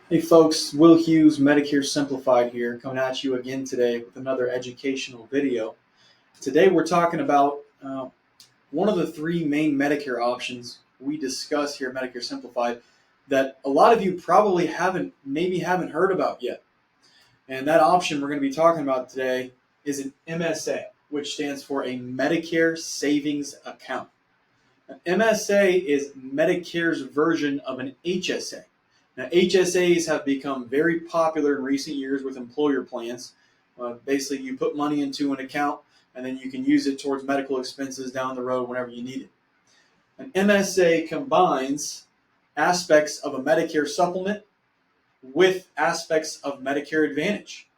Hey folks, Will Hughes, Medicare Simplified here, coming at you again today with another educational video. Today we're talking about one of the three main Medicare options we discuss here at Medicare Simplified that a lot of you probably haven't heard about yet. And that option we're going to be talking about today is an MSA, which stands for a Medicare Savings Account. An MSA is Medicare's version of an HSA. Now, HSAs have become very popular in recent years with employer plans. Basically, you put money into an account and then you can use it towards medical expenses down the road whenever you need it. An MSA combines aspects of a Medicare supplement with aspects of Medicare Advantage.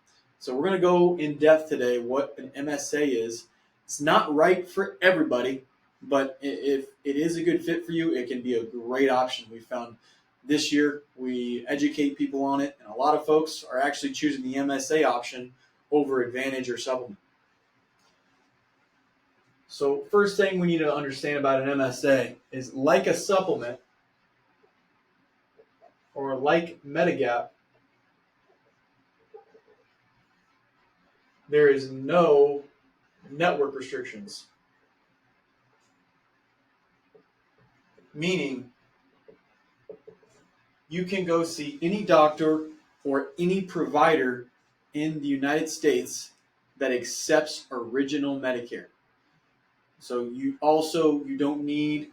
So we're going to go in depth today what an MSA is. It's not right for everybody, but if it is a good fit for you, it can be a great option. We found this year we educate people on it, and a lot of folks are actually choosing the MSA option over Advantage or Supplement. So first thing we need to understand about an MSA is, like a supplement or like Medigap, there is no network restrictions. Meaning, you can go see any doctor or any provider in the United States that accepts original Medicare. So you don't need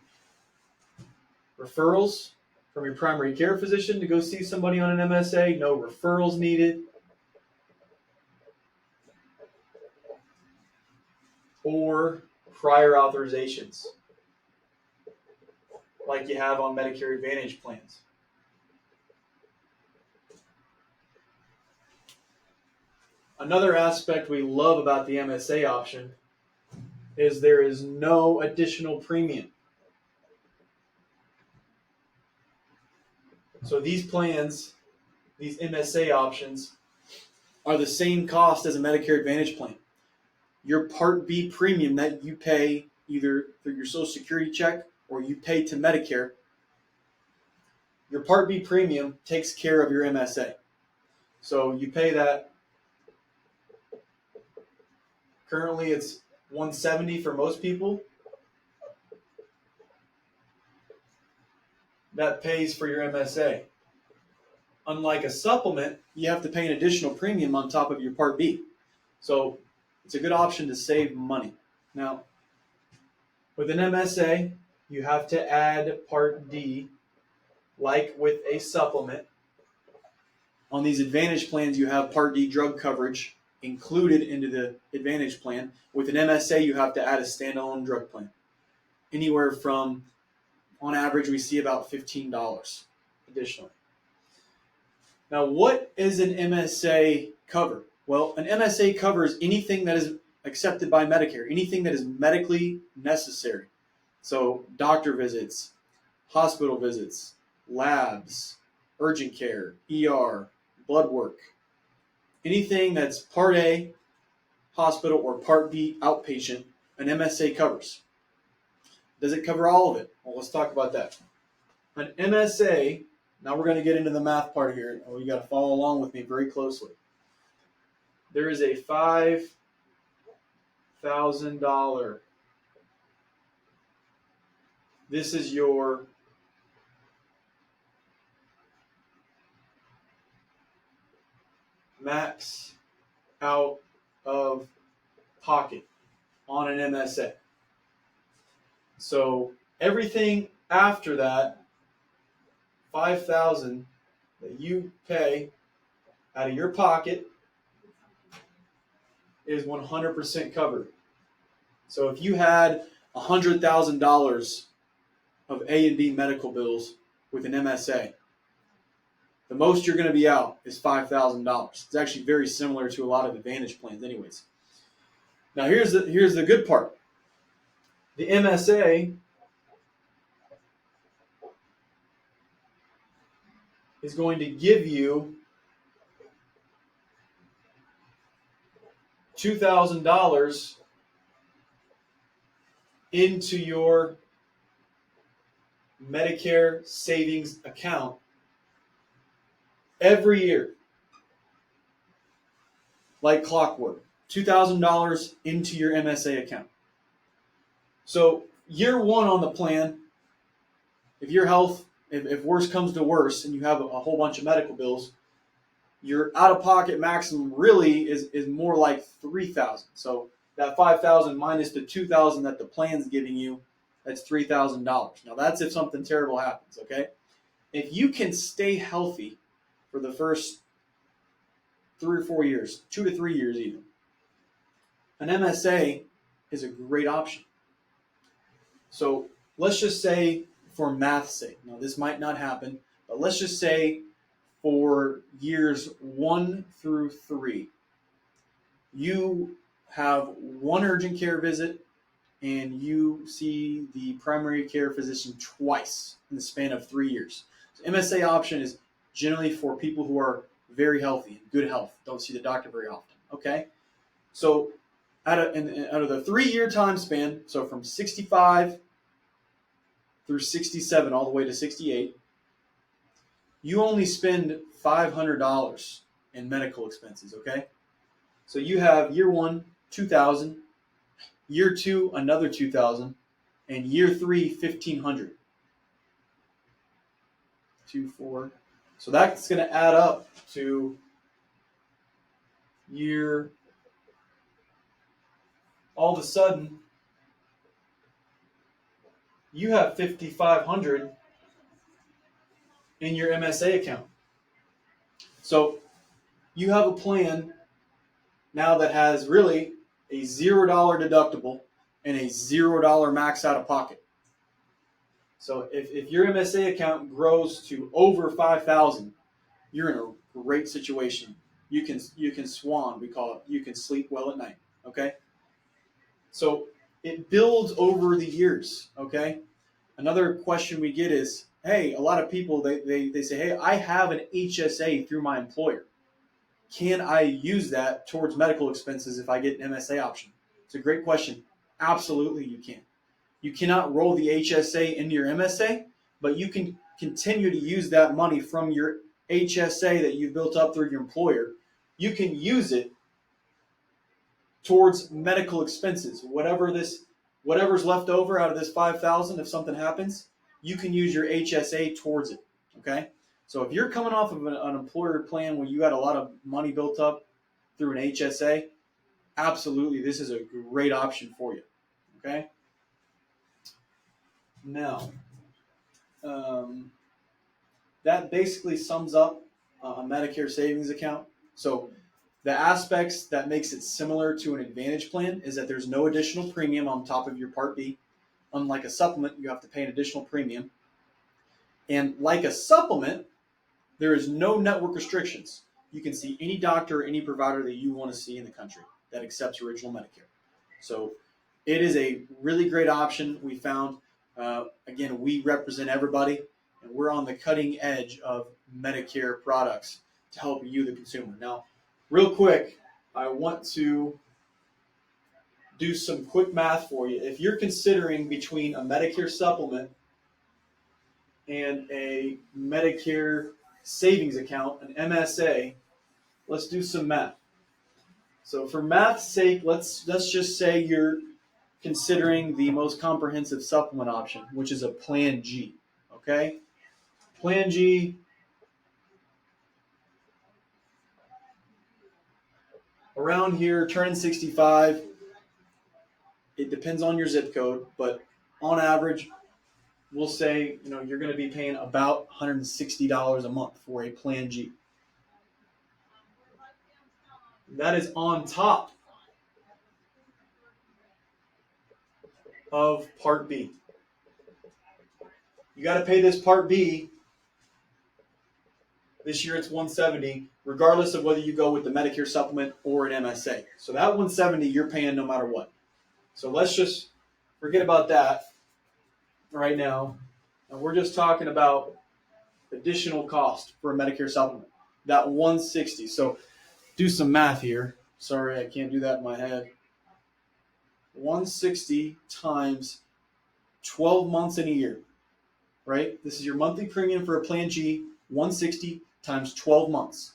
referrals from your primary care physician to go see somebody on an MSA. No referrals needed. Or prior authorizations like you have on Medicare Advantage plans. Another aspect we love about the MSA option is there is no additional premium. So these plans, these MSA options, are the same cost as a Medicare Advantage plan. Your Part B premium that you pay either through your Social Security check or you pay to Medicare, your Part B premium takes care of your MSA. So you pay that. Currently it's $170 for most people. That pays for your MSA. Unlike a supplement, you have to pay an additional premium on top of your Part B. So it's a good option to save money. Now, with an MSA, you have to add Part D, like with a supplement. On these Advantage plans, you have Part D drug coverage included into the Advantage plan. With an MSA, you have to add a standalone drug plan. Anywhere from, on average, we see about $15 additionally. Now, what is an MSA cover? Well, an MSA covers anything that is accepted by Medicare, anything that is medically necessary. So doctor visits, hospital visits, labs, urgent care, ER, blood work, anything that's Part A, hospital, or Part B, outpatient, an MSA covers. Does it cover all of it? Well, let's talk about that. An MSA, now we're going to get into the math part here. You got to follow along with me very closely. There is a $5,000. This is your max out of pocket on an MSA. So everything after that, $5,000 that you pay out of your pocket is 100% covered. So if you had $100,000 of A and B medical bills with an MSA, the most you're going to be out is $5,000. It's actually very similar to a lot of Advantage plans anyways. Now here's the good part. The MSA is going to give you $2,000 into your Medicare savings account every year, like clockwork, $2,000 into your MSA account. So year one on the plan, if your health, if worse comes to worse and you have a whole bunch of medical bills, your out-of-pocket maximum really is more like $3,000. So that $5,000 minus the $2,000 that the plan's giving you, that's $3,000. Now that's if something terrible happens. Okay, if you can stay healthy for the first 3 or 4 years, 2 to 3 years even, an MSA is a great option. So let's just say, for math's sake, now this might not happen, but let's just say for years 1 through 3, you have one urgent care visit and you see the primary care physician twice in the span of 3 years. So MSA option is generally for people who are very healthy, in good health, don't see the doctor very often. Okay, so out of the 3 year time span, so from 65 through 67 all the way to 68, you only spend $500 in medical expenses. Okay, so you have year one, $2,000, year two, another $2,000, and year three, $1,500. 2, 4. So that's going to add up to year. All of a sudden, you have $5,500 in your MSA account. So you have a plan now that has really a $0 deductible and a $0 max out of pocket. So if your MSA account grows to over $5,000, you're in a great situation. You can swan, we call it. You can sleep well at night. Okay. So it builds over the years. Okay. Another question we get is, hey, a lot of people they say, hey, I have an HSA through my employer. Can I use that towards medical expenses if I get an MSA option? It's a great question. Absolutely, you can. You cannot roll the HSA into your MSA, but you can continue to use that money from your HSA that you've built up through your employer. You can use it towards medical expenses. Whatever's left over out of this $5,000, if something happens, you can use your HSA towards it. Okay? So if you're coming off of an employer plan where you had a lot of money built up through an HSA, absolutely, this is a great option for you. Okay? Now, that basically sums up a Medicare savings account. So the aspects that makes it similar to an Advantage plan is that there's no additional premium on top of your Part B. Unlike a supplement, you have to pay an additional premium. And like a supplement, there is no network restrictions. You can see any doctor or any provider that you want to see in the country that accepts original Medicare. So it is a really great option we found. Again, we represent everybody, and we're on the cutting edge of Medicare products to help you, the consumer. Now, real quick, I want to do some quick math for you. If you're considering between a Medicare supplement and a Medicare savings account, an MSA, let's do some math. So for math's sake, let's just say you're considering the most comprehensive supplement option, which is a Plan G. Okay? Plan G, around here, turning 65, it depends on your zip code, but on average, we'll say you're going to be paying about $160 a month for a Plan G. That is on top of Part B. You got to pay this Part B. This year it's $170, regardless of whether you go with the Medicare supplement or an MSA. So that $170 you're paying no matter what. So let's just forget about that right now. And we're just talking about additional cost for a Medicare supplement. That $160. So do some math here. Sorry, I can't do that in my head. $160 times 12 months in a year, right? This is your monthly premium for a Plan G, $160 times 12 months.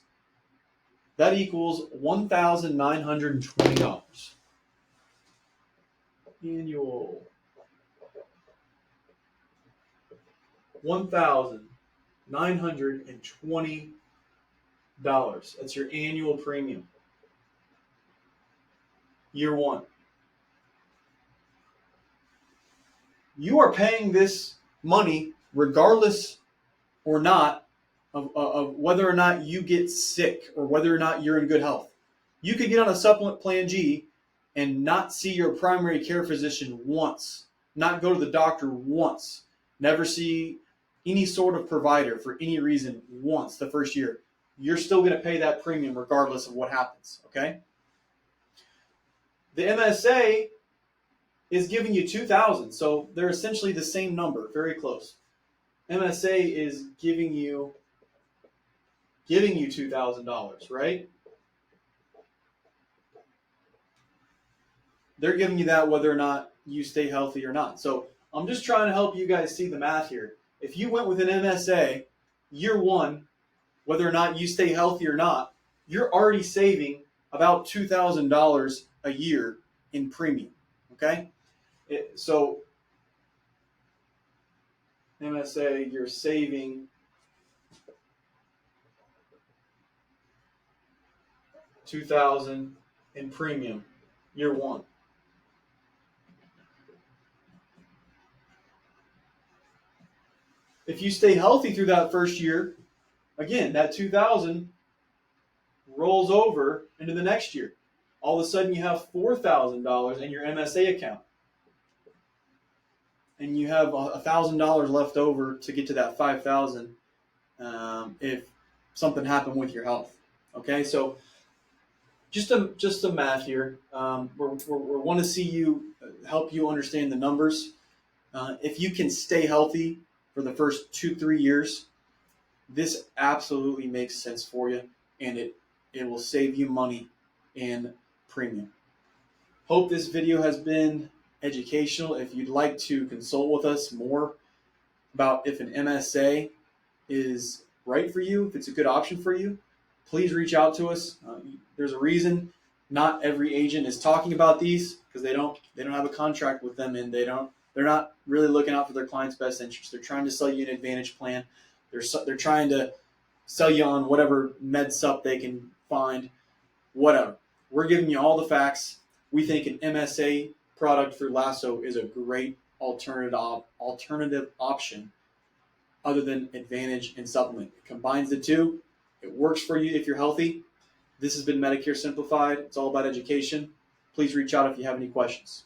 That equals $1,920. Annual. $1,920. That's your annual premium. Year one. You are paying this money regardless or not of whether or not you get sick or whether or not you're in good health. You could get on a supplement plan G and not see your primary care physician once, not go to the doctor once, never see any sort of provider for any reason once the first year. You're still going to pay that premium regardless of what happens, okay? The MSA is giving you $2,000, so they're essentially the same number, very close. MSA is giving you $2,000, right? They're giving you that whether or not you stay healthy or not. So I'm just trying to help you guys see the math here. If you went with an MSA, year one, whether or not you stay healthy or not, you're already saving about $2,000 a year in premium, okay? So MSA, you're saving $2,000 in premium year one. If you stay healthy through that first year, again, that $2,000 rolls over into the next year. All of a sudden, you have $4,000 in your MSA account. And you have $1,000 left over to get to that $5,000 if something happened with your health. Okay, so just some math here. We want to see you help you understand the numbers. If you can stay healthy for the first 2-3 years, this absolutely makes sense for you, and it will save you money in premium. Hope this video has been educational. If you'd like to consult with us more about if an MSA is right for you, if it's a good option for you, please reach out to us. There's a reason not every agent is talking about these, because they don't have a contract with them, and they're not really looking out for their client's best interest. They're trying to sell you an Advantage plan. They're trying to sell you on whatever med sup they can find, whatever. We're giving you all the facts. We think an MSA product through Lasso is a great alternative option other than Advantage and Supplement. It combines the two. It works for you if you're healthy. This has been Medicare Simplified. It's all about education. Please reach out if you have any questions.